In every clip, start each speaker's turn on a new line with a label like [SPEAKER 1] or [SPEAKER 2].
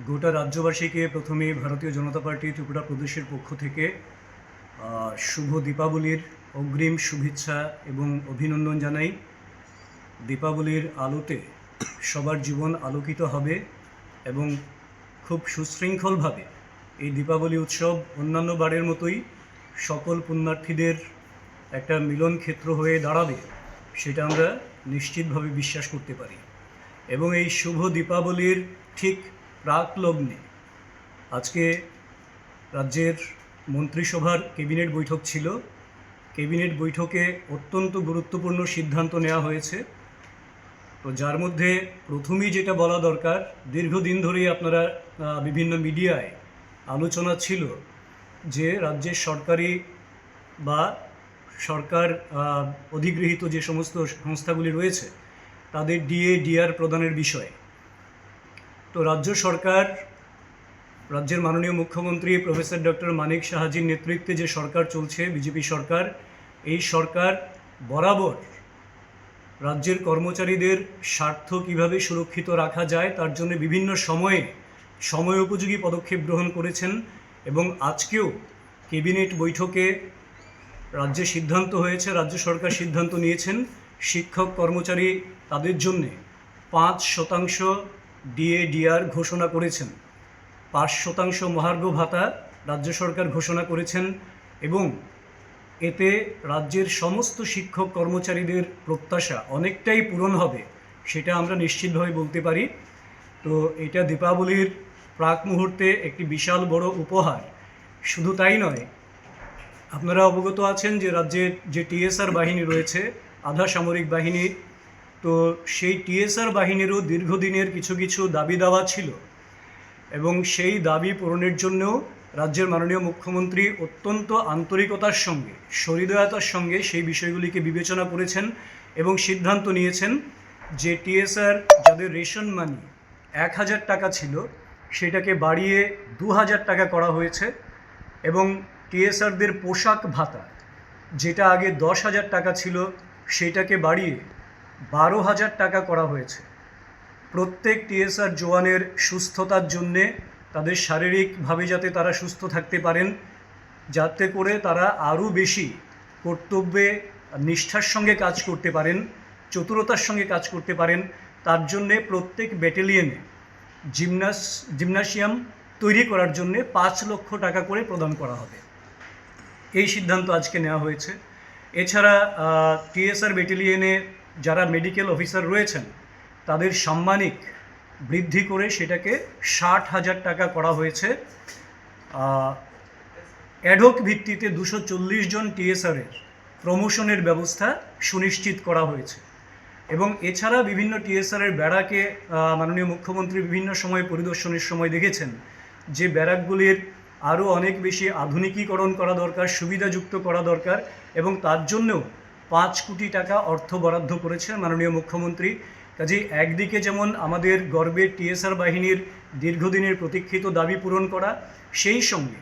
[SPEAKER 1] গোটা রাজ্যবাসীকে প্রথমে ভারতীয় জনতা পার্টি ত্রিপুরা প্রদেশের পক্ষ থেকে শুভ দীপাবলির অগ্রিম শুভেচ্ছা এবং অভিনন্দন জানাই। দীপাবলির আলোতে সবার জীবন আলোকিত হবে এবং খুব সুশৃঙ্খলভাবে এই দীপাবলি উৎসব অন্যান্য বারের মতোই সকল পুণ্যার্থীদের একটা মিলন ক্ষেত্র হয়ে দাঁড়াবে, সেটা আমরা নিশ্চিতভাবে বিশ্বাস করতে পারি। এবং এই শুভ দীপাবলির ঠিক প্রাক লগ্নে আজকে রাজ্যের মন্ত্রিসভার ক্যাবিনেট বৈঠক ছিল। ক্যাবিনেট বৈঠকে অত্যন্ত গুরুত্বপূর্ণ সিদ্ধান্ত নেওয়া হয়েছে। তো যার মধ্যে প্রথমেই যেটা বলা দরকার, দীর্ঘদিন ধরেই আপনারা বিভিন্ন মিডিয়ায় আলোচনা ছিল যে রাজ্যের সরকারি বা সরকার অধিগৃহীত যে সমস্ত সংস্থাগুলি রয়েছে তাদের ডিএ ডিআর প্রদানের বিষয়ে। তো রাজ্য সরকার, রাজ্যের মাননীয় মুখ্যমন্ত্রী প্রফেসর ডক্টর মানিক সাহাজির নেতৃত্বে যে সরকার চলছে, বিজেপি সরকার, এই সরকার বরাবর রাজ্যের কর্মচারীদের স্বার্থ কিভাবে সুরক্ষিত রাখা যায় তার জন্য বিভিন্ন সময় উপযোগী পদক্ষেপ গ্রহণ করেছেন। এবং আজকেও ক্যাবিনেট বৈঠকে রাজ্যে সিদ্ধান্ত হয়েছে, রাজ্য সরকার সিদ্ধান্ত নিয়েছেন শিক্ষক কর্মচারী তাদের জন্যে 5% ডিএ ডিআর ঘোষণা করেছেন, 5% মহার্ঘ ভাতা রাজ্য সরকার ঘোষণা করেছেন। এবং এতে রাজ্যের সমস্ত শিক্ষক কর্মচারীদের প্রত্যাশা অনেকটাই পূরণ হবে, সেটা আমরা নিশ্চিতভাবে বলতে পারি। তো এটা দীপাবলির প্রাক মুহূর্তে একটি বিশাল বড় উপহার। শুধু তাই নয়, আপনারা অবগত আছেন যে রাজ্যের যে টিএসআর বাহিনী রয়েছে, আধা সামরিক বাহিনী, তো সেই টিএসআর বাহিনীরও দীর্ঘদিনের কিছু দাবি দাওয়া ছিল এবং সেই দাবি পূরণের জন্যও রাজ্যের মাননীয় মুখ্যমন্ত্রী অত্যন্ত আন্তরিকতার সঙ্গে, সহৃদয়তার সঙ্গে সেই বিষয়গুলিকে বিবেচনা করেছেন এবং সিদ্ধান্ত নিয়েছেন যে টিএসআর যাদের রেশন মানি 1000 টাকা ছিল সেটাকে বাড়িয়ে 2000 টাকা করা হয়েছে। এবং টিএসআরদের পোশাক ভাতা যেটা আগে 10,000 টাকা ছিল সেটাকে বাড়িয়ে 12,000 টাকা করা হয়েছে। প্রত্যেক টিএসআর জওয়ানের সুস্থতার জন্যে, তাদের শারীরিকভাবে যাতে তারা সুস্থ থাকতে পারেন, যাতে করে তারা আরও বেশি কর্তব্যে নিষ্ঠার সঙ্গে কাজ করতে পারেন, চতুরতার সঙ্গে কাজ করতে পারেন, তার জন্যে প্রত্যেক ব্যাটালিয়নে জিমনাসিয়াম তৈরি করার জন্যে 5 লক্ষ টাকা করে প্রদান করা হবে। এই সিদ্ধান্ত আজকে নেওয়া হয়েছে। এছাড়া টিএসআর ব্যাটালিয়নে যারা মেডিকেল অফিসার রয়েছেন তাদের সাম্মানিক বৃদ্ধি করে সেটাকে 60,000 টাকা করা হয়েছে। অ্যাডহক ভিত্তিতে 240 জন টিএসআরের প্রমোশনের ব্যবস্থা সুনিশ্চিত করা হয়েছে। এবং এছাড়া বিভিন্ন টিএসআরের ব্যারাকে মাননীয় মুখ্যমন্ত্রী বিভিন্ন সময় পরিদর্শনের সময় দেখেছেন যে ব্যারাকগুলির আরও অনেক বেশি আধুনিকীকরণ করা দরকার, সুবিধাযুক্ত করা দরকার, এবং তার জন্যও 5 কোটি টাকা অর্থ বরাদ্দ করেছেন মাননীয় মুখ্যমন্ত্রী। কাজেই একদিকে যেমন আমাদের গর্বের টিএসআর বাহিনীর দীর্ঘদিনের প্রতীক্ষিত দাবি পূরণ করা, সেই সঙ্গে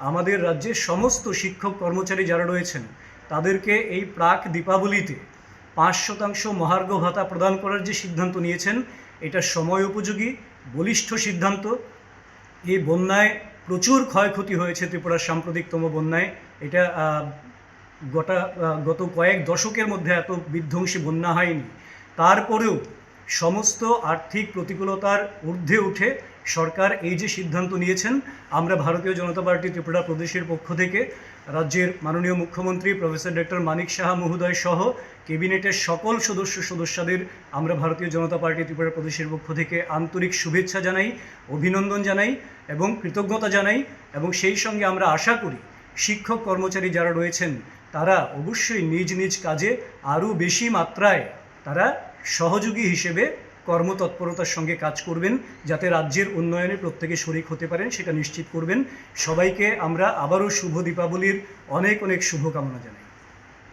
[SPEAKER 1] আমাদের রাজ্যের সমস্ত শিক্ষক কর্মচারী যারা রয়েছেন তাদেরকে এই প্রাক দীপাবলিতে 5% মহার্ঘ ভাতা প্রদান করার যে সিদ্ধান্ত নিয়েছেন, এটা সময় উপযোগী বলিষ্ঠ সিদ্ধান্ত। এই বন্যায় প্রচুর ক্ষয়ক্ষতি হয়েছে, ত্রিপুরার সাম্প্রতিকতম বন্যায়। এটা গত কয়েক দশকের মধ্যে এত বিধ্বংসী বন্যা হয়নি। তারপরেও সমস্ত আর্থিক প্রতিকূলতার ঊর্ধ্বে উঠে সরকার এই যে সিদ্ধান্ত নিয়েছেন, আমরা ভারতীয় জনতা পার্টি ত্রিপুরা প্রদেশের পক্ষ থেকে রাজ্যের মাননীয় মুখ্যমন্ত্রী প্রফেসর ডক্টর মানিক সাহা মহোদয় সহ ক্যাবিনেটের সকল সদস্যদের আমরা ভারতীয় জনতা পার্টি ত্রিপুরা প্রদেশের পক্ষ থেকে আন্তরিক শুভেচ্ছা জানাই, অভিনন্দন জানাই এবং কৃতজ্ঞতা জানাই। এবং সেই সঙ্গে আমরা আশা করি শিক্ষক কর্মচারী যারা রয়েছেন তারা অবশ্যই নিজ নিজ কাজে আরও বেশি মাত্রায় তারা সহযোগী হিসেবে কর্মতৎপরতার সঙ্গে কাজ করবেন, যাতে রাজ্যের উন্নয়নে প্রত্যেকে শরিক হতে পারেন সেটা নিশ্চিত করবেন। সবাইকে আমরা আবারও শুভ দীপাবলির অনেক শুভকামনা জানাই।